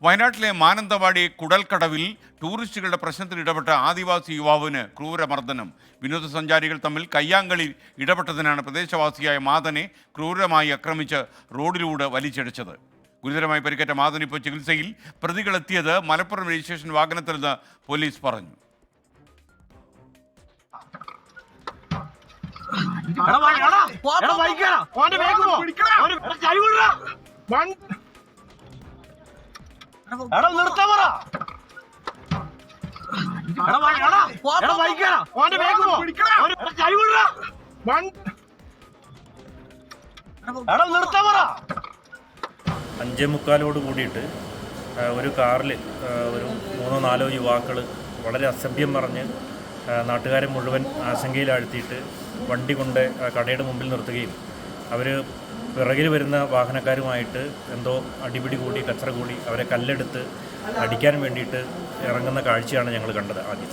വയനാട്ടിലെ മാനന്തവാടി കുടൽക്കടവിൽ ടൂറിസ്റ്റുകളുടെ പ്രശ്നത്തിൽ ഇടപെട്ട ആദിവാസി യുവാവിന് ക്രൂരമർദ്ദനം. വിനോദസഞ്ചാരികൾ തമ്മിൽ കയ്യാങ്കളിൽ ഇടപെട്ടതിനാണ് പ്രദേശവാസിയായ മാതനെ ക്രൂരമായി ആക്രമിച്ച് റോഡിലൂടെ വലിച്ചിഴച്ചത്. ഗുരുതരമായി പരിക്കേറ്റ മാതൻ ഇപ്പോൾ ചികിത്സയിൽ. പ്രതികളെത്തിയത് മലപ്പുറം രജിസ്ട്രേഷൻ വാഹനത്തിലെന്ന് പോലീസ് പറഞ്ഞു. അഞ്ചേ മുക്കാലോട് കൂടിയിട്ട് ഒരു കാറിൽ ഒരു 3-4 യുവാക്കൾ വളരെ അസഭ്യം പറഞ്ഞ് നാട്ടുകാരെ മുഴുവൻ ആശങ്കയിലാഴ്ത്തിയിട്ട് വണ്ടി കൊണ്ട് കടയുടെ മുമ്പിൽ നിർത്തുകയും അവർ പിറകിൽ വരുന്ന വാഹനക്കാരുമായിട്ട് എന്തോ അടിപിടി കൂടി കച്ചറ കൂടി അവരെ കല്ലെടുത്ത് അടിക്കാൻ വേണ്ടിയിട്ട് ഇറങ്ങുന്ന കാഴ്ചയാണ് ഞങ്ങൾ കണ്ടത് ആദ്യം.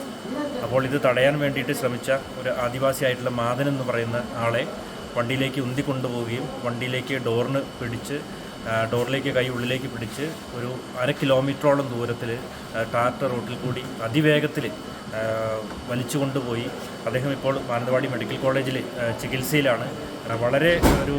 അപ്പോൾ ഇത് തടയാൻ വേണ്ടിയിട്ട് ശ്രമിച്ച ഒരു ആദിവാസിയായിട്ടുള്ള മാതൻ എന്ന് പറയുന്ന ആളെ വണ്ടിയിലേക്ക് ഉന്തിക്കൊണ്ടുപോവുകയും വണ്ടിയിലേക്ക് ഡോറിലേക്ക് കൈ ഉള്ളിലേക്ക് പിടിച്ച് ഒരു 1/2 കിലോമീറ്ററോളം ദൂരത്തിൽ ടാർ റോട്ടിൽ കൂടി അതിവേഗത്തിൽ വലിച്ചു കൊണ്ടുപോയി. അദ്ദേഹം ഇപ്പോൾ മാനന്തവാടി മെഡിക്കൽ കോളേജിൽ ചികിത്സയിലാണ്. വളരെ ഒരു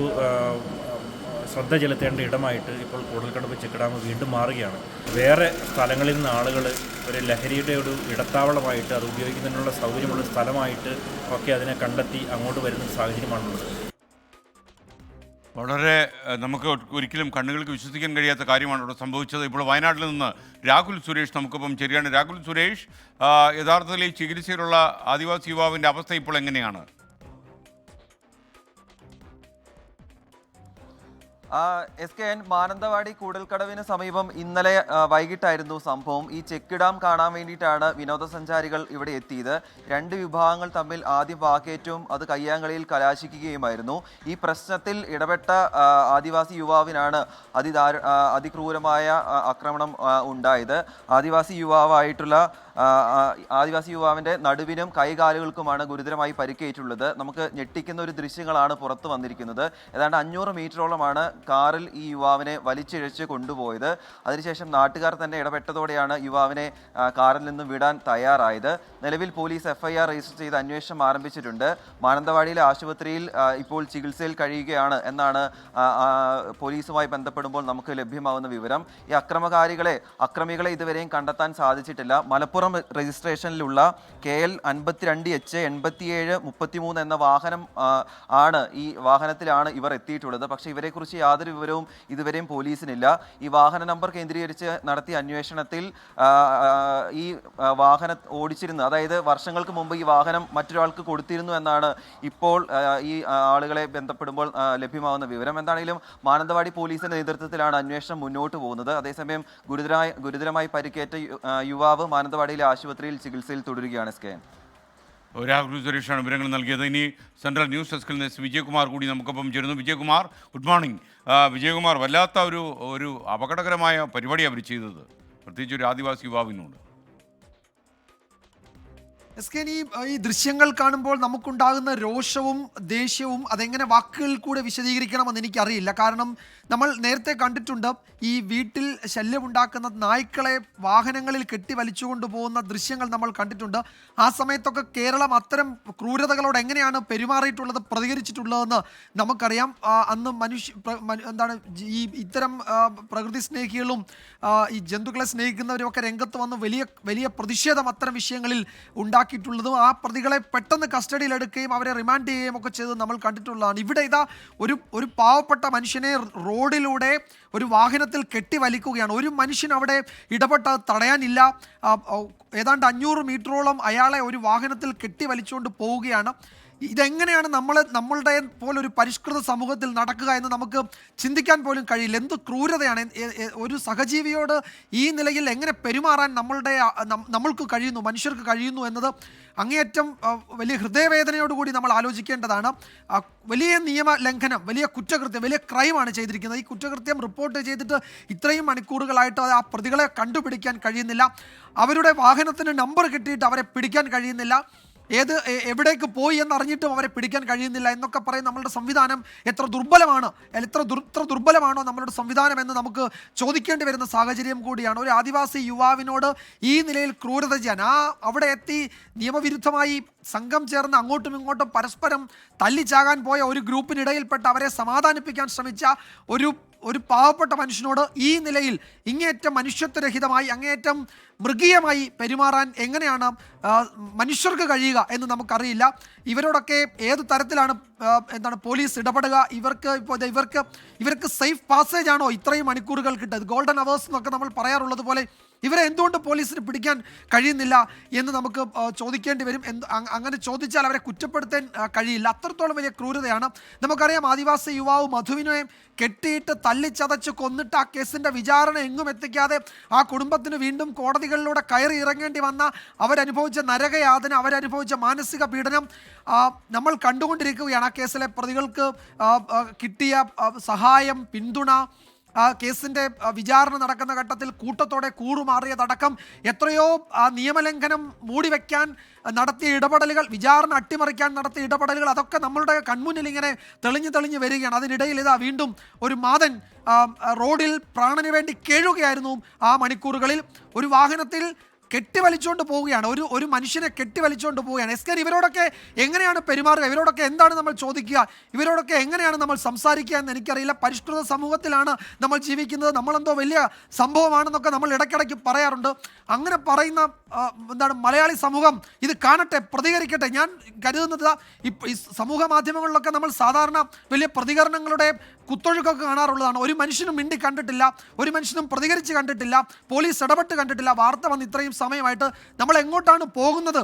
ശ്രദ്ധ ചെലുത്തേണ്ട ഇടമായിട്ട് ഇപ്പോൾ കൂടൽക്കടവ് ചെക്ക് ഡാം വീണ്ടും മാറുകയാണ്. വേറെ സ്ഥലങ്ങളിൽ നിന്ന് ആളുകൾ ഒരു ലഹരിയുടെ ഒരു ഇടത്താവളമായിട്ട് അത് ഉപയോഗിക്കുന്നതിനുള്ള സൗകര്യമുള്ള സ്ഥലമായിട്ട് ഒക്കെ അതിനെ കണ്ടെത്തി അങ്ങോട്ട് വരുന്ന സാഹചര്യമാണുള്ളത്. വളരെ നമുക്ക് ഒരിക്കലും കണ്ണുകൾക്ക് വിശ്വസിക്കാൻ കഴിയാത്ത കാര്യമാണ് ഇവിടെ സംഭവിച്ചത്. ഇപ്പോൾ വയനാട്ടിൽ നിന്ന് രാഹുൽ സുരേഷ് നമുക്കൊപ്പം ശരിയാണ്. രാഹുൽ സുരേഷ്, യഥാർത്ഥത്തിൽ ഈ ചികിത്സയിലുള്ള ആദിവാസി യുവാവിൻ്റെ അവസ്ഥ ഇപ്പോൾ എങ്ങനെയാണ്? SKN മാനന്തവാടി കൂടൽക്കടവിന് സമീപം ഇന്നലെ വൈകിട്ടായിരുന്നു സംഭവം. ഈ ചെക്ക് ഡാം കാണാൻ വേണ്ടിയിട്ടാണ് വിനോദസഞ്ചാരികൾ ഇവിടെ എത്തിയത്. 2 വിഭാഗങ്ങൾ തമ്മിൽ ആദ്യം വാക്കേറ്റവും അത് കയ്യാങ്കളിയിൽ കലാശിക്കുകയുമായിരുന്നു. ഈ പ്രശ്നത്തിൽ ഇടപെട്ട ആദിവാസി യുവാവിനാണ് അതിക്രൂരമായ ആക്രമണം ഉണ്ടായത്. ആദിവാസി യുവാവിൻ്റെ നടുവിനും കൈകാലുകൾക്കുമാണ് ഗുരുതരമായി പരിക്കേറ്റുള്ളത്. നമുക്ക് ഞെട്ടിക്കുന്ന ഒരു ദൃശ്യങ്ങളാണ് പുറത്തു വന്നിരിക്കുന്നത്. ഏതാണ്ട് 500 മീറ്ററോളമാണ് കാറിൽ ഈ യുവാവിനെ വലിച്ചിഴച്ച് കൊണ്ടുപോയത്. അതിനുശേഷം നാട്ടുകാർ തന്നെ ഇടപെട്ടതോടെയാണ് യുവാവിനെ കാറിൽ നിന്ന് വിടാൻ തയ്യാറായത്. നിലവിൽ പോലീസ് FIR രജിസ്റ്റർ ചെയ്ത് അന്വേഷണം ആരംഭിച്ചിട്ടുണ്ട്. മാനന്തവാടിയിലെ ആശുപത്രിയിൽ ഇപ്പോൾ ചികിത്സയിൽ കഴിയുകയാണ് എന്നാണ് പോലീസുമായി ബന്ധപ്പെടുമ്പോൾ നമുക്ക് ലഭ്യമാകുന്ന വിവരം. ഈ അക്രമികളെ ഇതുവരെയും കണ്ടെത്താൻ സാധിച്ചിട്ടില്ല. മലപ്പുറം രജിസ്ട്രേഷനിലുള്ള KL 52H8733 എന്ന വാഹനം ആണ് ഈ വാഹനത്തിലാണ് ഇവർ എത്തിയിട്ടുള്ളത്. പക്ഷേ ഇവരെക്കുറിച്ച് യാതൊരു വിവരവും ഇതുവരെയും പോലീസിനില്ല. ഈ വാഹന നമ്പർ കേന്ദ്രീകരിച്ച് നടത്തിയ അന്വേഷണത്തിൽ ഈ വാഹനം ഓടിച്ചിരുന്നു, അതായത് വർഷങ്ങൾക്ക് മുമ്പ് ഈ വാഹനം മറ്റൊരാൾക്ക് കൊടുത്തിരുന്നു എന്നാണ് ഇപ്പോൾ ഈ ആളുകളെ ബന്ധപ്പെടുമ്പോൾ ലഭ്യമാകുന്ന വിവരം. എന്താണെങ്കിലും മാനന്തവാടി പോലീസിന്റെ നേതൃത്വത്തിലാണ് അന്വേഷണം മുന്നോട്ട് പോകുന്നത്. അതേസമയം ഗുരുതരമായി പരിക്കേറ്റ യുവാവ് മാനന്തവാടിയിലെ ആശുപത്രിയിൽ ചികിത്സയിൽ തുടരുകയാണ്. രാഹുൽ സുരേഷാണ് വിവരങ്ങൾ നൽകിയത്. ഇനി സെൻട്രൽ ന്യൂസ് ഡെസ്കിൽ നിന്ന് വിജയകുമാർ കൂടി നമുക്കൊപ്പം ചേരുന്നു. Vijayakumar, good morning. വിജയകുമാർ, വല്ലാത്ത ഒരു അപകടകരമായ പരിപാടിയാണ് അവർ ചെയ്തത്, പ്രത്യേകിച്ച് ഒരു ആദിവാസി യുവാവിനോട്. ഈ ദൃശ്യങ്ങൾ കാണുമ്പോൾ നമുക്കുണ്ടാകുന്ന രോഷവും ദേഷ്യവും അതെങ്ങനെ വാക്കുകളിൽ കൂടെ വിശദീകരിക്കണമെന്ന് എനിക്കറിയില്ല. കാരണം നമ്മൾ നേരത്തെ കണ്ടിട്ടുണ്ട് ഈ വീട്ടിൽ ശല്യമുണ്ടാക്കുന്ന നായ്ക്കളെ വാഹനങ്ങളിൽ കെട്ടി വലിച്ചുകൊണ്ട് പോകുന്ന ദൃശ്യങ്ങൾ നമ്മൾ കണ്ടിട്ടുണ്ട്. ആ സമയത്തൊക്കെ കേരളം അത്തരം ക്രൂരതകളോട് എങ്ങനെയാണ് പെരുമാറിയിട്ടുള്ളത്, പ്രതികരിച്ചിട്ടുള്ളതെന്ന് നമുക്കറിയാം. അന്ന് ഇത്തരം പ്രകൃതി സ്നേഹികളും ഈ ജന്തുക്കളെ സ്നേഹിക്കുന്നവരും ഒക്കെ രംഗത്ത് വന്ന് വലിയ പ്രതിഷേധം അത്തരം വിഷയങ്ങളിൽ ഉണ്ടാക്കിയിട്ടുള്ളതും ആ പ്രതികളെ പെട്ടെന്ന് കസ്റ്റഡിയിലെടുക്കുകയും അവരെ റിമാൻഡ് ചെയ്യുകയും ഒക്കെ ചെയ്ത് നമ്മൾ കണ്ടിട്ടുള്ളതാണ്. ഇവിടെ ഇതാ ഒരു പാവപ്പെട്ട മനുഷ്യനെ റോഡിലൂടെ ഒരു വാഹനത്തിൽ കെട്ടി വലിക്കുകയാണ്. ഒരു മനുഷ്യൻ അവിടെ ഇടപെട്ട് തടയാനില്ല. ഏതാണ്ട് 500 മീറ്ററോളം അയാളെ ഒരു വാഹനത്തിൽ കെട്ടി വലിച്ചുകൊണ്ട് പോവുകയാണ്. ഇതെങ്ങനെയാണ് നമ്മളുടെ പോലൊരു പരിഷ്കൃത സമൂഹത്തിൽ നടക്കുക എന്ന് നമുക്ക് ചിന്തിക്കാൻ പോലും കഴിയില്ല. എന്ത് ക്രൂരതയാണ്! ഒരു സഹജീവിയോട് ഈ നിലയിൽ എങ്ങനെ പെരുമാറാൻ നമ്മൾക്ക് കഴിയുന്നു, മനുഷ്യർക്ക് കഴിയുന്നു എന്നത് അങ്ങേയറ്റം വലിയ ഹൃദയവേദനയോടുകൂടി നമ്മൾ ആലോചിക്കേണ്ടതാണ്. വലിയ നിയമ ലംഘനം, വലിയ കുറ്റകൃത്യം, വലിയ ക്രൈമാണ് ചെയ്തിരിക്കുന്നത്. ഈ കുറ്റകൃത്യം റിപ്പോർട്ട് ചെയ്തിട്ട് ഇത്രയും മണിക്കൂറുകളായിട്ട് ആ പ്രതികളെ കണ്ടുപിടിക്കാൻ കഴിയുന്നില്ല. അവരുടെ വാഹനത്തിന് നമ്പർ കിട്ടിയിട്ട് അവരെ പിടിക്കാൻ കഴിയുന്നില്ല. എവിടേക്ക് പോയി എന്നറിഞ്ഞിട്ടും അവരെ പിടിക്കാൻ കഴിയുന്നില്ല എന്നൊക്കെ പറയും. നമ്മളുടെ സംവിധാനം എത്ര ദുർബലമാണ്, എത്ര ദുർബലമാണോ നമ്മളുടെ സംവിധാനം എന്ന് നമുക്ക് ചോദിക്കേണ്ടി വരുന്ന സാഹചര്യം കൂടിയാണ്. ഒരു ആദിവാസി യുവാവിനോട് ഈ നിലയിൽ ക്രൂരത ചെയ്യാൻ, അവിടെ എത്തി നിയമവിരുദ്ധമായി സംഘം ചേർന്ന് അങ്ങോട്ടും ഇങ്ങോട്ടും പരസ്പരം തല്ലിച്ചാകാൻ പോയ ഒരു ഗ്രൂപ്പിനിടയിൽപ്പെട്ട് അവരെ സമാധാനിപ്പിക്കാൻ ശ്രമിച്ച ഒരു പാവപ്പെട്ട മനുഷ്യനോട് ഈ നിലയിൽ ഇങ്ങേയറ്റം മനുഷ്യത്വരഹിതമായി, അങ്ങേയറ്റം മൃഗീയമായി പെരുമാറാൻ എങ്ങനെയാണ് മനുഷ്യർക്ക് കഴിയുക എന്ന് നമുക്കറിയില്ല. ഇവരോടൊക്കെ ഏത് തരത്തിലാണ് പോലീസ് ഇടപെടുക? ഇവർക്ക് സേഫ് പാസേജ് ആണോ ഇത്രയും മണിക്കൂറുകൾ കിട്ടുന്നത്? ഗോൾഡൻ അവേഴ്സ് എന്നൊക്കെ നമ്മൾ പറയാറുള്ളത് പോലെ ഇവരെ എന്തുകൊണ്ട് പോലീസിന് പിടിക്കാൻ കഴിയുന്നില്ല എന്ന് നമുക്ക് ചോദിക്കേണ്ടി വരും. അങ്ങനെ ചോദിച്ചാൽ അവരെ കുറ്റപ്പെടുത്താൻ കഴിയില്ല. അത്രത്തോളം വലിയ ക്രൂരതയാണ്. നമുക്കറിയാം, ആദിവാസി യുവാവ് മധുവിനെ കെട്ടിയിട്ട് തല്ലിച്ചതച്ച് കൊന്നിട്ട് ആ കേസിൻ്റെ വിചാരണ എങ്ങും എത്തിക്കാതെ ആ കുടുംബത്തിന് വീണ്ടും കോടതികളിലൂടെ കയറി ഇറങ്ങേണ്ടി വന്ന അവരനുഭവിച്ച നരകയാതന, അവരനുഭവിച്ച മാനസിക പീഡനം നമ്മൾ കണ്ടുകൊണ്ടിരിക്കുകയാണ്. ആ കേസിലെ പ്രതികൾക്ക് കിട്ടിയ സഹായം, പിന്തുണ, കേസിൻ്റെ വിചാരണ നടക്കുന്ന ഘട്ടത്തിൽ കൂട്ടത്തോടെ കൂറുമാറിയതടക്കം എത്രയോ നിയമലംഘനം മൂടിവെക്കാൻ നടത്തിയ ഇടപെടലുകൾ, വിചാരണ അട്ടിമറിക്കാൻ നടത്തിയ ഇടപെടലുകൾ, അതൊക്കെ നമ്മളുടെ കൺമുന്നിൽ ഇങ്ങനെ തെളിഞ്ഞു വരികയാണ്. അതിനിടയിൽ ഇതാ വീണ്ടും ഒരു മാതൻ റോഡിൽ പ്രാണന് വേണ്ടി കേഴുകയായിരുന്നു. ആ മണിക്കൂറുകളിൽ ഒരു വാഹനത്തിൽ കെട്ടിവലിച്ചുകൊണ്ട് പോവുകയാണ്, ഒരു മനുഷ്യനെ കെട്ടിവലിച്ചുകൊണ്ട് പോവുകയാണ്. എസ്കേൻ, ഇവരോടൊക്കെ എങ്ങനെയാണ് പെരുമാറുക? ഇവരോടൊക്കെ എന്താണ് നമ്മൾ ചോദിക്കുക? ഇവരോടൊക്കെ എങ്ങനെയാണ് നമ്മൾ സംസാരിക്കുക എന്ന് എനിക്കറിയില്ല. പരിഷ്കൃത സമൂഹത്തിലാണ് നമ്മൾ ജീവിക്കുന്നത്, നമ്മളെന്തോ വലിയ സംഭവമാണെന്നൊക്കെ നമ്മൾ ഇടയ്ക്കിടയ്ക്ക് പറയാറുണ്ട്. അങ്ങനെ പറയുന്ന മലയാളി സമൂഹം ഇത് കാണട്ടെ, പ്രതികരിക്കട്ടെ. ഞാൻ കരുതുന്നത് ഈ സമൂഹ മാധ്യമങ്ങളിലൊക്കെ നമ്മൾ സാധാരണ വലിയ പ്രതികരണങ്ങളുടെ കുത്തൊഴുക്കൊക്കെ കാണാറുള്ളതാണ്. ഒരു മനുഷ്യനും മിണ്ടി കണ്ടിട്ടില്ല, ഒരു മനുഷ്യനും പ്രതികരിച്ച് കണ്ടിട്ടില്ല, പോലീസ് ഇടപെട്ട് കണ്ടിട്ടില്ല. വാർത്ത വന്ന് ഇത്രയും സമയമായിട്ട് നമ്മൾ എങ്ങോട്ടാണ് പോകുന്നത്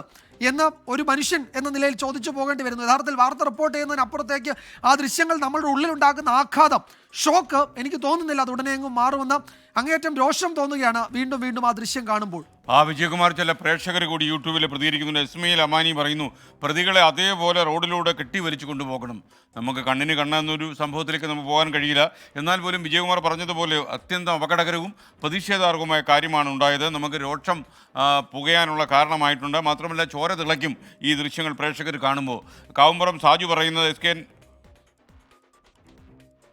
എന്ന് ഒരു മനുഷ്യൻ എന്ന നിലയിൽ ചോദിച്ചു പോകേണ്ടി വരുന്നു. യഥാർത്ഥത്തിൽ വാർത്ത റിപ്പോർട്ട് ചെയ്യുന്നതിനപ്പുറത്തേക്ക് ആ ദൃശ്യങ്ങൾ നമ്മളുടെ ഉള്ളിലുണ്ടാക്കുന്ന ആഘാതം, ഷോക്ക്, എനിക്ക് തോന്നുന്നില്ല അത് ഉടനെ എങ്ങും മാറുമെന്ന്. അങ്ങേയറ്റം രോഷം തോന്നുകയാണ് വീണ്ടും ആ ദൃശ്യം കാണുമ്പോൾ. വിജയകുമാർ, ചില പ്രേക്ഷകർ കൂടി യൂട്യൂബിൽ പ്രതികരിക്കുന്നുണ്ട്. ഇസ്മയിൽ അമാനി പറയുന്നു, പ്രതികളെ അതേപോലെ റോഡിലൂടെ കെട്ടിവലിച്ചു കൊണ്ടുപോകണം. നമുക്ക് കണ്ണിന് കണ്ണെന്നൊരു സംഭവത്തിലേക്ക് നമുക്ക് പോകാൻ കഴിയില്ല. എന്നാൽ പോലും വിജയകുമാർ പറഞ്ഞതുപോലെ അത്യന്തം അപകടകരവും പ്രതിഷേധാർഹവുമായ കാര്യമാണ് ഉണ്ടായത്. നമുക്ക് രോഷം പുകയാനുള്ള കാരണമായിട്ടുണ്ട്. മാത്രമല്ല, ചോര തിളയ്ക്കും ഈ ദൃശ്യങ്ങൾ പ്രേക്ഷകർ കാണുമ്പോൾ. കാവുമ്പുറം സാജു പറയുന്നത്, എസ്കേൻ,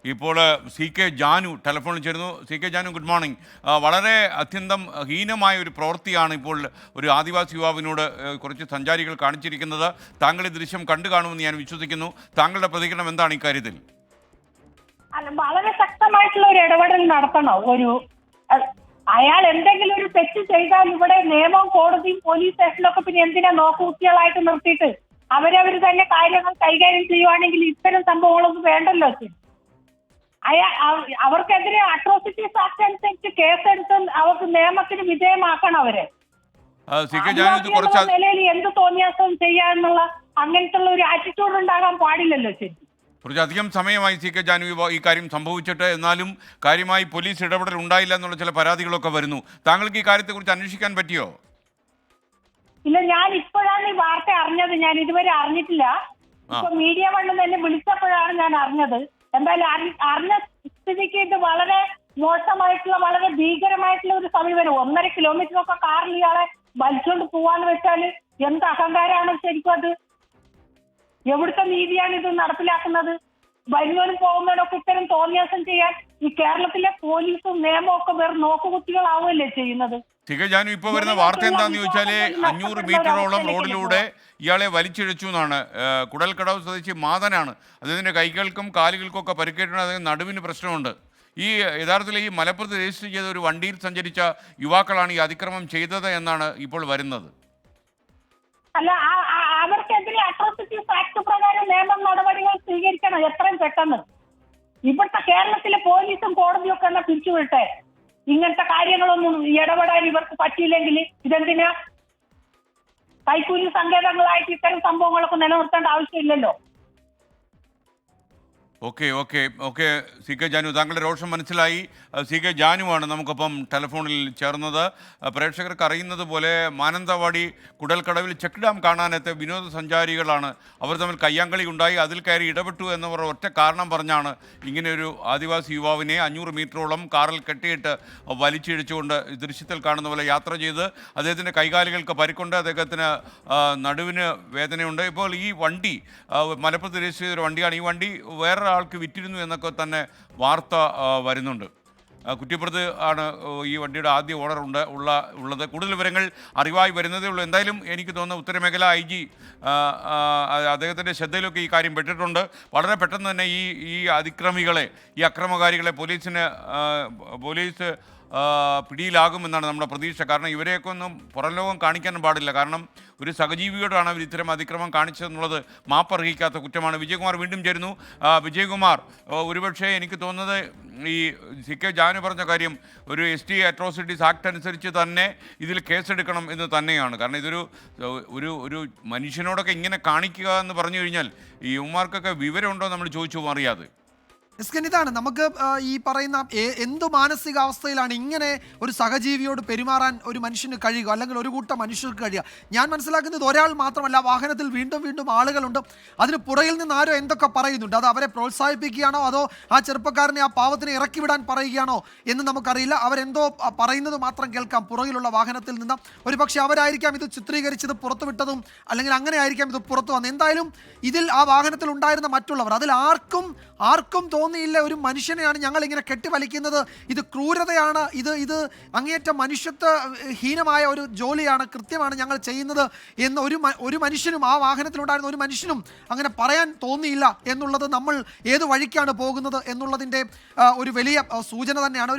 ഇപ്പോൾ സി കെ ജാനു ടെലിഫോണിൽ ചേരുന്നു. C K Janu, good morning. വളരെ അത്യന്തം ഹീനമായ ഒരു പ്രവൃത്തിയാണ് ഇപ്പോൾ ഒരു ആദിവാസി യുവാവിനോട് കുറച്ച് സഞ്ചാരികൾ കാണിച്ചിരിക്കുന്നത്. താങ്കൾ ഈ ദൃശ്യം കണ്ടു കാണുമെന്ന് ഞാൻ വിശ്വസിക്കുന്നു. താങ്കളുടെ പ്രതികരണം എന്താണ് ഇക്കാര്യത്തിൽ? വളരെ ശക്തമായിട്ടുള്ള ഒരു ഇടപെടൽ നടത്തണം. അയാൾ എന്തെങ്കിലും ഒരു തെറ്റ് ചെയ്താൽ ഇവിടെ നിയമവും കോടതിയും പോലീസ് സ്റ്റേഷനിലൊക്കെ പിന്നെ എന്തിനാ നോക്കുകുത്തികളായിട്ട് നിർത്തിയിട്ട് അവരവർ തന്നെ കാര്യങ്ങൾ കൈകാര്യം ചെയ്യുവാണെങ്കിൽ ഇത്തരം സംഭവങ്ങളൊന്നും വേണ്ടല്ലോ. അവർക്കെതിരെ അട്രോസിറ്റീസ് ആക്ട് അനുസരിച്ച് കേസെടുത്ത് അവർക്ക് നിയമത്തിന് വിധേയമാക്കണം. അവരെ നിലയിൽ എന്ത് തോന്നിയാസം ചെയ്യാന്നുള്ള അങ്ങനത്തെ ഒരു ആറ്റിറ്റ്യൂഡ് ഉണ്ടാകാൻ പാടില്ലല്ലോ. ശരി, കുറച്ചധികം സമയമായി സി കെ ജാനു ഈ കാര്യം സംഭവിച്ചിട്ട്, എന്നാലും കാര്യമായി പോലീസ് ഇടപെടൽ ഉണ്ടായില്ല എന്നുള്ള ചില പരാതികളൊക്കെ വരുന്നു. താങ്കൾക്ക് ഈ കാര്യത്തെക്കുറിച്ച് അന്വേഷിക്കാൻ പറ്റിയോ? ഇല്ല, ഞാൻ ഇപ്പോഴാണ് ഈ വാർത്ത അറിഞ്ഞത്. ഞാൻ ഇതുവരെ അറിഞ്ഞിട്ടില്ല. ഇപ്പൊ മീഡിയ വണ്ണ് തന്നെ വിളിച്ചപ്പോഴാണ് ഞാൻ അറിഞ്ഞത്. എന്തായാലും അറിഞ്ഞ സ്ഥിതിക്ക് ഇത് വളരെ മോശമായിട്ടുള്ള, വളരെ ഭീകരമായിട്ടുള്ള ഒരു സമീപനം. 1.5 കിലോമീറ്ററൊക്കെ കാറിൽ ഇയാളെ വലിച്ചുകൊണ്ട് പോവാന്ന് വെച്ചാൽ എന്ത് അഹങ്കാരമാണ് ശരിക്കും അത്? എവിടുത്തെ നീതിയാണ് ഇത് നടപ്പിലാക്കുന്നത്? വരുന്നവനും പോകുന്നവനൊക്കെ ഇത്തരം തോന്നിയാസം ചെയ്യാൻ ഈ കേരളത്തിലെ പോലീസും നിയമവും ഒക്കെ വെറും നോക്കുകുത്തികളാവുകയല്ലേ ചെയ്യുന്നത്? ജാനു, ഇപ്പോൾ വരുന്ന വാർത്ത എന്താണെന്ന് ചോദിച്ചാൽ 500 മീറ്ററോളം റോഡിലൂടെ ഇയാളെ വലിച്ചിഴച്ചു എന്നാണ്. കുടൽക്കടവ് സ്വദേശി മാതനാണ്. അദ്ദേഹത്തിൻ്റെ കൈകൾക്കും കാലുകൾക്കും ഒക്കെ പരിക്കേറ്റിട്ടുണ്ട്. അദ്ദേഹം നടുവിന് പ്രശ്നമുണ്ട്. യഥാർത്ഥത്തിൽ ഈ മലപ്പുറത്ത് രജിസ്റ്റർ ചെയ്ത ഒരു വണ്ടിയിൽ സഞ്ചരിച്ച യുവാക്കളാണ് ഈ അതിക്രമം ചെയ്തത് എന്നാണ് ഇപ്പോൾ വരുന്നത്. അല്ല, അവർക്കെതിരെ അട്രോസിറ്റീസ് ആക്ട് പ്രകാരം നിയമ നടപടികൾ സ്വീകരിക്കണം എത്രയും പെട്ടെന്ന്. ഇവിടുത്തെ കേരളത്തിലെ പോലീസും കോടതിയും ഒക്കെ എന്നാ പിരിച്ചുവിട്ടെ. ഇങ്ങനത്തെ കാര്യങ്ങളൊന്നും ഇടപെടാൻ ഇവർക്ക് പറ്റിയില്ലെങ്കിൽ ഇതെന്തിനാ കൈക്കൂലി സങ്കേതങ്ങളായിട്ട് ഇത്തരം സംഭവങ്ങളൊക്കെ നിലനിർത്തേണ്ട ആവശ്യമില്ലല്ലോ. ഓക്കെ സി കെ ജാനു, താങ്കളുടെ രോഷം മനസ്സിലായി. സി കെ ജാനുവാണ് നമുക്കൊപ്പം ടെലിഫോണിൽ ചേർന്നത്. പ്രേക്ഷകർക്ക് അറിയുന്നത് പോലെ മാനന്തവാടി കുടൽക്കടവിൽ ചെക്ക് ഡാം കാണാനെത്തിയ വിനോദസഞ്ചാരികളാണ്. അവർ തമ്മിൽ കയ്യാങ്കളി ഉണ്ടായി, അതിൽ കയറി ഇടപെട്ടു എന്നവർ ഒറ്റ കാരണം പറഞ്ഞാണ് ഇങ്ങനെയൊരു ആദിവാസി യുവാവിനെ 500 മീറ്ററോളം കാറിൽ കെട്ടിയിട്ട് വലിച്ചിഴിച്ചുകൊണ്ട് ദൃശ്യത്തിൽ കാണുന്ന പോലെ യാത്ര ചെയ്ത് അദ്ദേഹത്തിൻ്റെ കൈകാലുകൾക്ക് പരിക്കുണ്ട്, അദ്ദേഹത്തിന് നടുവിന് വേദനയുണ്ട്. ഇപ്പോൾ ഈ വണ്ടി മലപ്പുറത്ത് രജിസ്റ്റർ ചെയ്തൊരു വണ്ടിയാണ്. ഈ വണ്ടി വേറെ ആൾക്ക് വിറ്റിരുന്നു എന്നൊക്കെ തന്നെ വാർത്ത വരുന്നുണ്ട്. കുറ്റിപ്പുറത്ത് ആണ് ഈ വണ്ടിയുടെ ആദ്യ ഓണർ ഉള്ളത്. കൂടുതൽ വിവരങ്ങൾ അറിവായി വരുന്നതേ ഉള്ളൂ. എന്തായാലും എനിക്ക് തോന്നുന്ന ഉത്തരമേഖല IG അദ്ദേഹത്തിൻ്റെ ശ്രദ്ധയിലൊക്കെ ഈ കാര്യം പെട്ടിട്ടുണ്ട്. വളരെ പെട്ടെന്ന് തന്നെ ഈ അതിക്രമികളെ, ഈ അക്രമകാരികളെ പോലീസ് പിടിയിലാകുമെന്നാണ് നമ്മുടെ പ്രതീക്ഷ. കാരണം ഇവരെയൊക്കെ ഒന്നും പുറം ലോകം കാണിക്കാനും പാടില്ല. കാരണം ഒരു സഹജീവിയോടാണ് അവർ ഇത്തരം അതിക്രമം കാണിച്ചതെന്നുള്ളത് മാപ്പർഹിക്കാത്ത കുറ്റമാണ്. വിജയകുമാർ വീണ്ടും ചേരുന്നു. വിജയകുമാർ, ഒരുപക്ഷെ എനിക്ക് തോന്നുന്നത് ഈ സി കെ ജാനു പറഞ്ഞ കാര്യം ഒരു ST അട്രോസിറ്റീസ് ആക്ട് അനുസരിച്ച് തന്നെ ഇതിൽ കേസെടുക്കണം എന്ന് തന്നെയാണ്. കാരണം ഇതൊരു ഒരു മനുഷ്യനോടൊക്കെ ഇങ്ങനെ കാണിക്കുക എന്ന് പറഞ്ഞു കഴിഞ്ഞാൽ ഈ യുവമാർക്കൊക്കെ വിവരമുണ്ടോ നമ്മൾ ചോദിച്ചു അറിയാതെ. ഇതാണ് നമുക്ക് ഈ പറയുന്ന എന്ത് മാനസികാവസ്ഥയിലാണ് ഇങ്ങനെ ഒരു സഹജീവിയോട് പെരുമാറാൻ ഒരു മനുഷ്യന് കഴിയുക, അല്ലെങ്കിൽ ഒരു കൂട്ടം മനുഷ്യർക്ക് കഴിയുക. ഞാൻ മനസ്സിലാക്കുന്നത് ഒരാൾ മാത്രമല്ല, വാഹനത്തിൽ വീണ്ടും ആളുകളുണ്ട്. അതിന് പുറകിൽ നിന്ന് ആരോ എന്തൊക്കെ പറയുന്നുണ്ട്. അത് അവരെ പ്രോത്സാഹിപ്പിക്കുകയാണോ അതോ ആ ചെറുപ്പക്കാരനെ, ആ പാവത്തിനെ ഇറക്കി വിടാൻ പറയുകയാണോ എന്ന് നമുക്കറിയില്ല. അവരെന്തോ പറയുന്നത് മാത്രം കേൾക്കാം പുറകിലുള്ള വാഹനത്തിൽ നിന്ന്. ഒരുപക്ഷെ അവരായിരിക്കാം ഇത് ചിത്രീകരിച്ചത് പുറത്തുവിട്ടതും, അല്ലെങ്കിൽ അങ്ങനെ ആയിരിക്കാം ഇത് പുറത്തു വന്നത്. എന്തായാലും ഇതിൽ ആ വാഹനത്തിൽ ഉണ്ടായിരുന്ന മറ്റുള്ളവർ, അതിൽ ആർക്കും തോന്നിയില്ല ഒരു മനുഷ്യനെയാണ് ഞങ്ങൾ ഇങ്ങനെ കെട്ടിവലിക്കുന്നത്, ഇത് ക്രൂരതയാണ്, ഇത് അങ്ങേയറ്റം മനുഷ്യത്വ ഹീനമായ ഒരു ജോലിയാണ്, കൃത്യമാണ് ഞങ്ങൾ ചെയ്യുന്നത് എന്ന് ഒരു മനുഷ്യനും, ആ വാഹനത്തിലുണ്ടായിരുന്ന ഒരു മനുഷ്യനും അങ്ങനെ പറയാൻ തോന്നിയില്ല എന്നുള്ളത് നമ്മൾ ഏത് വഴിക്കാണ് പോകുന്നത് എന്നുള്ളതിൻ്റെ ഒരു വലിയ സൂചന തന്നെയാണ്.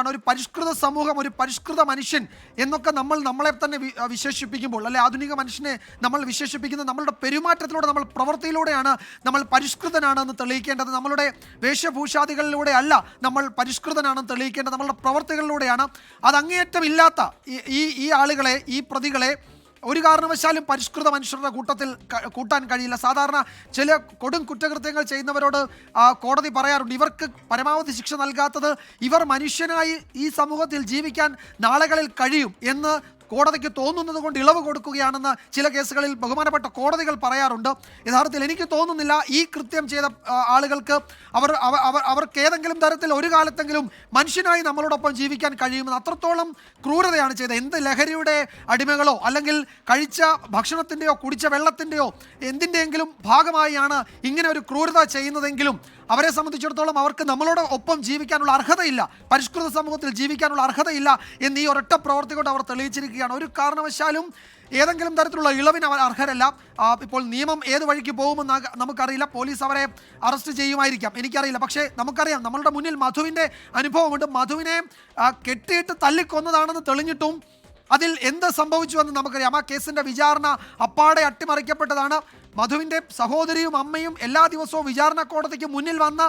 ഒരു പരിഷ്കൃത സമൂഹം, ഒരു പരിഷ്കൃത മനുഷ്യൻ എന്നൊക്കെ നമ്മളെ തന്നെ വിശേഷിപ്പിക്കുമ്പോൾ, അല്ലെ ആധുനിക മനുഷ്യനെ നമ്മൾ വിശേഷിപ്പിക്കുന്നത് നമ്മളുടെ പെരുമാറ്റത്തിലൂടെ, നമ്മൾ പ്രവൃത്തിയിലൂടെയാണ് നമ്മൾ പരിഷ്കൃതനാണെന്ന് തെളിയിക്കേണ്ടത്. നമ്മളുടെ വേഷഭൂഷാദികളിലൂടെ അല്ല നമ്മൾ പരിഷ്കൃതനാണെന്ന് തെളിയിക്കേണ്ടത്, നമ്മളുടെ പ്രവർത്തികളിലൂടെയാണ്. അത് അങ്ങേയറ്റം ഇല്ലാത്ത ഈ ആളുകളെ, ഈ പ്രതികളെ ഒരു കാരണവശാലും പരിഷ്കൃത മനുഷ്യരുടെ കൂട്ടത്തിൽ കൂട്ടാൻ കഴിയില്ല. സാധാരണ ചില കൊടും കുറ്റകൃത്യങ്ങൾ ചെയ്യുന്നവരോട് കോടതി പറയാറുണ്ട്, ഇവർക്ക് പരമാവധി ശിക്ഷ നൽകാത്തത് ഇവർ മനുഷ്യനായി ഈ സമൂഹത്തിൽ ജീവിക്കാൻ നാളുകളിൽ കഴിയും എന്ന് കോടതിക്ക് തോന്നുന്നത് കൊണ്ട് ഇളവ് കൊടുക്കുകയാണെന്ന് ചില കേസുകളിൽ ബഹുമാനപ്പെട്ട കോടതികൾ പറയാറുണ്ട്. യഥാർത്ഥത്തിൽ എനിക്ക് തോന്നുന്നില്ല ഈ കൃത്യം ചെയ്ത ആളുകൾക്ക് അവർക്ക് ഏതെങ്കിലും തരത്തിൽ ഒരു കാലത്തെങ്കിലും മനുഷ്യനായി നമ്മളോടൊപ്പം ജീവിക്കാൻ കഴിയുമെന്ന്. അത്രത്തോളം ക്രൂരതയാണ് ചെയ്തത്. എന്ത് ലഹരിയുടെ അടിമകളോ അല്ലെങ്കിൽ കഴിച്ച ഭക്ഷണത്തിൻ്റെയോ കുടിച്ച വെള്ളത്തിൻ്റെയോ എന്തിൻ്റെയെങ്കിലും ഭാഗമായാണ് ഇങ്ങനെ ഒരു ക്രൂരത ചെയ്യുന്നതെങ്കിലും അവരെ സംബന്ധിച്ചിടത്തോളം അവർക്ക് നമ്മളോട് ഒപ്പം ജീവിക്കാനുള്ള അർഹതയില്ല, പരിഷ്കൃത സമൂഹത്തിൽ ജീവിക്കാനുള്ള അർഹതയില്ല എന്ന് ഈ ഒരൊറ്റ പ്രവൃത്തി കൊണ്ട് അവർ തെളിയിച്ചിരിക്കുകയാണ്. ഒരു കാരണവശാലും ഏതെങ്കിലും തരത്തിലുള്ള ഇളവിന് അവർ അർഹരല്ല. ഇപ്പോൾ നിയമം ഏത് വഴിക്ക് പോകുമെന്ന് നമുക്കറിയില്ല. പോലീസ് അവരെ അറസ്റ്റ് ചെയ്യുമായിരിക്കാം, എനിക്കറിയില്ല. പക്ഷേ നമുക്കറിയാം, നമ്മളുടെ മുന്നിൽ മധുവിൻ്റെ അനുഭവമുണ്ട്. മധുവിനെ കെട്ടിയിട്ട് തല്ലിക്കൊന്നതാണെന്ന് തെളിഞ്ഞിട്ടും അതിൽ എന്ത് സംഭവിച്ചുവെന്ന് നമുക്കറിയാം. ആ കേസിൻ്റെ വിചാരണ അപ്പാടെ അട്ടിമറിക്കപ്പെട്ടതാണ്. മധുവിൻ്റെ സഹോദരിയും അമ്മയും എല്ലാ ദിവസവും വിചാരണ കോടതിക്ക് മുന്നിൽ വന്ന്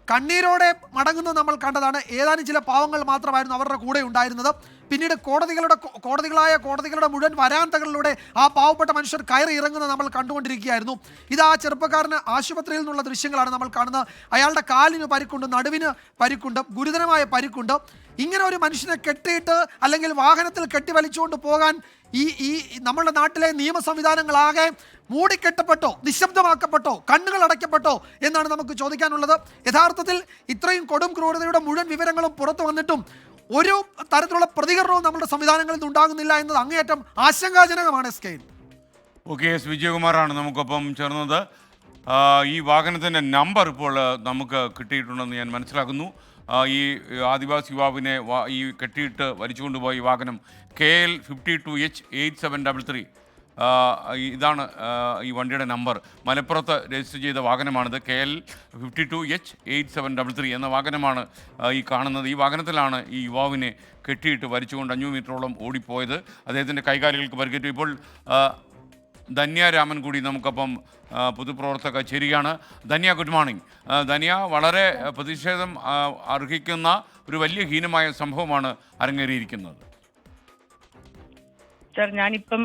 കണ്ണീരോടെ മടങ്ങുന്നത് നമ്മൾ കണ്ടതാണ്. ഏതാനും ചില പാവങ്ങൾ മാത്രമായിരുന്നു അവരുടെ കൂടെ ഉണ്ടായിരുന്നത്. പിന്നീട് കോടതികളുടെ മുഴുവൻ വരാന്തകളിലൂടെ ആ പാവപ്പെട്ട മനുഷ്യർ കയറി ഇറങ്ങുന്നത് നമ്മൾ കണ്ടുകൊണ്ടിരിക്കുകയായിരുന്നു. ഇത് ആ ചെറുപ്പക്കാരന് ആശുപത്രിയിൽ നിന്നുള്ള ദൃശ്യങ്ങളാണ് നമ്മൾ കാണുന്നത്. അയാളുടെ കാലിന് പരിക്കുണ്ട്, നടുവിന് പരിക്കുണ്ട്, ഗുരുതരമായ പരിക്കുണ്ട്. ഇങ്ങനെ ഒരു മനുഷ്യനെ കെട്ടിയിട്ട് അല്ലെങ്കിൽ വാഹനത്തിൽ കെട്ടിവലിച്ചുകൊണ്ട് പോകാൻ ഈ നമ്മുടെ നാട്ടിലെ നിയമ സംവിധാനങ്ങളാകെ മൂടിക്കെട്ടപ്പെട്ടോ, നിശബ്ദമാക്കപ്പെട്ടോ, കണ്ണുകൾ അടയ്ക്കപ്പെട്ടോ എന്നാണ് നമുക്ക് ചോദിക്കാനുള്ളത്. യഥാർത്ഥത്തിൽ ഇത്രയും കൊടും ക്രൂരതയുടെ മുഴുവൻ വിവരങ്ങളും പുറത്തു വന്നിട്ടും ഒരു തരത്തിലുള്ള പ്രതികരണവും നമ്മുടെ സംവിധാനങ്ങളിൽ നിന്ന് ഉണ്ടാകുന്നില്ല എന്നത് അങ്ങേയറ്റം ആശങ്കാജനകമാണ്. ഓക്കെ, എസ് വിജയകുമാറാണ് നമുക്കൊപ്പം ചേർന്നത്. ഈ വാഹനത്തിൻ്റെ നമ്പർ ഇപ്പോൾ നമുക്ക് കിട്ടിയിട്ടുണ്ടെന്ന് ഞാൻ മനസ്സിലാക്കുന്നു. ഈ ആദിവാസി യുവാവിനെ ഈ കെട്ടിയിട്ട് വലിച്ചുകൊണ്ടുപോയ ഈ വാഹനം KL 52H8733, ഇതാണ് ഈ വണ്ടിയുടെ നമ്പർ. മലപ്പുറത്ത് രജിസ്റ്റർ ചെയ്ത വാഹനമാണിത്. KL 52H8733 എന്ന വാഹനമാണ് ഈ കാണുന്നത്. ഈ വാഹനത്തിലാണ് ഈ യുവാവിനെ കെട്ടിയിട്ട് വലിച്ചുകൊണ്ട് 500 മീറ്ററോളം ഓടിപ്പോയത്. അദ്ദേഹത്തിൻ്റെ കൈകാലുകൾക്ക് പരിക്കേറ്റു. ഇപ്പോൾ ധന്യ രാമൻ കൂടി നമുക്കൊപ്പം പൊതുപ്രവർത്തക ചേരുകയാണ്. Dhanya, good morning. ധന്യ, വളരെ പ്രതിഷേധം അർഹിക്കുന്ന ഒരു വലിയ ഹീനമായ സംഭവമാണ് അരങ്ങേറിയിരിക്കുന്നത്. സർ, ഞാനിപ്പം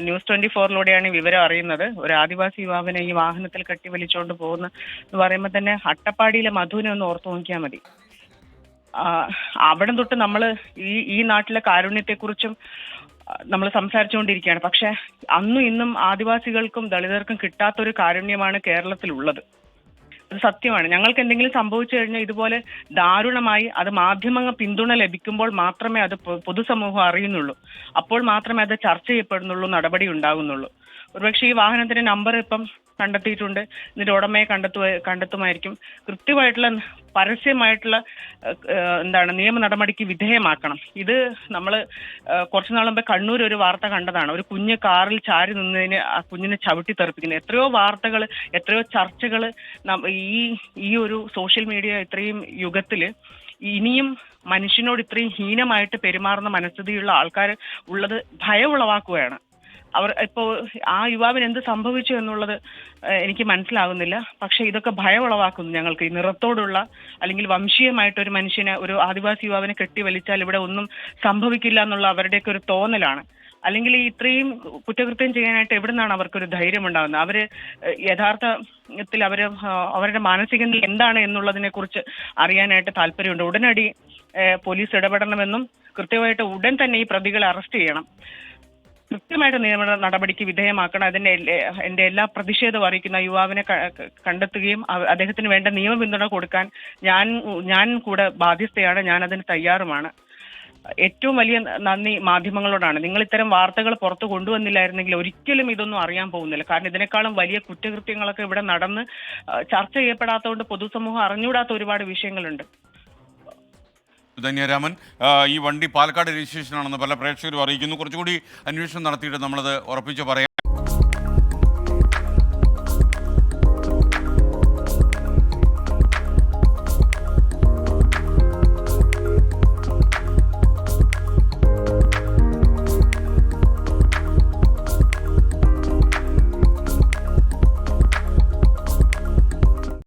ന്യൂസ് 24-ലൂടെയാണ് ഈ വിവരം അറിയുന്നത്. ഒരു ആദിവാസി യുവാവിനെ ഈ വാഹനത്തിൽ കെട്ടിവലിച്ചുകൊണ്ട് പോകുന്ന എന്ന് പറയുമ്പോൾ തന്നെ അട്ടപ്പാടിയിലെ മധുവിനെ ഒന്ന് ഓർത്തു നോക്കിയാൽ മതി. അവിടെ തൊട്ട് നമ്മൾ ഈ നാട്ടിലെ കാരുണ്യത്തെക്കുറിച്ചും നമ്മൾ സംസാരിച്ചുകൊണ്ടിരിക്കുകയാണ്. പക്ഷെ അന്നും ഇന്നും ആദിവാസികൾക്കും ദളിതർക്കും കിട്ടാത്തൊരു കാരുണ്യമാണ് കേരളത്തിലുള്ളത്. അത് സത്യമാണ്. ഞങ്ങൾക്ക് എന്തെങ്കിലും സംഭവിച്ചു കഴിഞ്ഞാൽ ഇതുപോലെ ദാരുണമായി അത് മാധ്യമങ്ങൾ പിന്തുണ ലഭിക്കുമ്പോൾ മാത്രമേ അത് പൊതുസമൂഹം അറിയുന്നുള്ളൂ. അപ്പോൾ മാത്രമേ അത് ചർച്ച ചെയ്യപ്പെടുന്നുള്ളൂ, നടപടി ഉണ്ടാകുന്നുള്ളൂ. ഒരുപക്ഷെ ഈ വാഹനത്തിന്റെ നമ്പർ ഇപ്പം കണ്ടെത്തിയിട്ടുണ്ട്. ഇതിന്റെ ഉടമയെ കണ്ടെത്തുമായിരിക്കും. കൃത്യമായിട്ടുള്ള പരസ്യമായിട്ടുള്ള നിയമ നടപടിക്ക് വിധേയമാക്കണം. ഇത് നമ്മൾ കുറച്ചു നാൾ മുമ്പ് കണ്ണൂർ ഒരു വാർത്ത കണ്ടതാണ്. ഒരു കുഞ്ഞ് കാറിൽ ചാരി നിന്നതിന് ആ കുഞ്ഞിനെ ചവിട്ടി തെറിപ്പിക്കുന്നത്. എത്രയോ വാർത്തകൾ, എത്രയോ ചർച്ചകൾ ഈ ഒരു സോഷ്യൽ മീഡിയ ഇത്രയും യുഗത്തിൽ ഇനിയും മനുഷ്യനോട് ഇത്രയും ഹീനമായിട്ട് പെരുമാറുന്ന മനസ്ഥിതിയുള്ള ആൾക്കാർ ഉള്ളത് ഭയം ഉളവാക്കുകയാണ്. അവർ ഇപ്പോൾ ആ യുവാവിന് എന്ത് സംഭവിച്ചു എന്നുള്ളത് എനിക്ക് മനസ്സിലാകുന്നില്ല. പക്ഷെ ഇതൊക്കെ ഭയം ഉളവാക്കുന്നു ഞങ്ങൾക്ക്. ഈ നിറത്തോടുള്ള അല്ലെങ്കിൽ വംശീയമായിട്ടൊരു മനുഷ്യനെ, ഒരു ആദിവാസി യുവാവിനെ കെട്ടിവലിച്ചാൽ ഇവിടെ ഒന്നും സംഭവിക്കില്ല എന്നുള്ള അവരുടെയൊക്കെ ഒരു തോന്നലാണ്. അല്ലെങ്കിൽ ഇത്രയും കുറ്റകൃത്യം ചെയ്യാനായിട്ട് എവിടെ നിന്നാണ് അവർക്കൊരു ധൈര്യം ഉണ്ടാകുന്നത്? അവര് യഥാർത്ഥത്തിൽ അവരുടെ മാനസിക നില എന്താണ് എന്നുള്ളതിനെ കുറിച്ച് അറിയാനായിട്ട് താല്പര്യമുണ്ട്. ഉടനടി പോലീസ് ഇടപെടണമെന്നും കൃത്യമായിട്ട് ഉടൻ തന്നെ ഈ പ്രതികളെ അറസ്റ്റ് ചെയ്യണം, കൃത്യമായിട്ട് നിയമ നടപടിക്ക് വിധേയമാക്കണം. എന്റെ എല്ലാ പ്രതിഷേധവും അറിയിക്കുന്ന യുവാവിനെ കണ്ടെത്തുകയും അദ്ദേഹത്തിന് വേണ്ട നിയമ പിന്തുണ കൊടുക്കാൻ ഞാൻ കൂടെ ബാധ്യസ്ഥയാണ്. ഞാൻ അതിന് തയ്യാറുമാണ്. ഏറ്റവും വലിയ നന്ദി മാധ്യമങ്ങളോടാണ്. നിങ്ങൾ ഇത്തരം വാർത്തകൾ പുറത്തു കൊണ്ടുവന്നില്ലായിരുന്നെങ്കിൽ ഒരിക്കലും ഇതൊന്നും അറിയാൻ പോകുന്നില്ല. കാരണം ഇതിനേക്കാളും വലിയ കുറ്റകൃത്യങ്ങളൊക്കെ ഇവിടെ നടന്ന് ചർച്ച ചെയ്യപ്പെടാത്തതുകൊണ്ട് പൊതുസമൂഹം അറിഞ്ഞുകൂടാത്ത ഒരുപാട് വിഷയങ്ങളുണ്ട്. ധന്യരാമൻ, ഈ വണ്ടി പാലക്കാട് രജിസ്ട്രേഷൻ ആണെന്ന് പല പ്രേക്ഷകരും അറിയിക്കുന്നു. കുറച്ചുകൂടി അന്വേഷണം നടത്തിയിട്ട് നമ്മളത് ഉറപ്പിച്ച് പറയാം.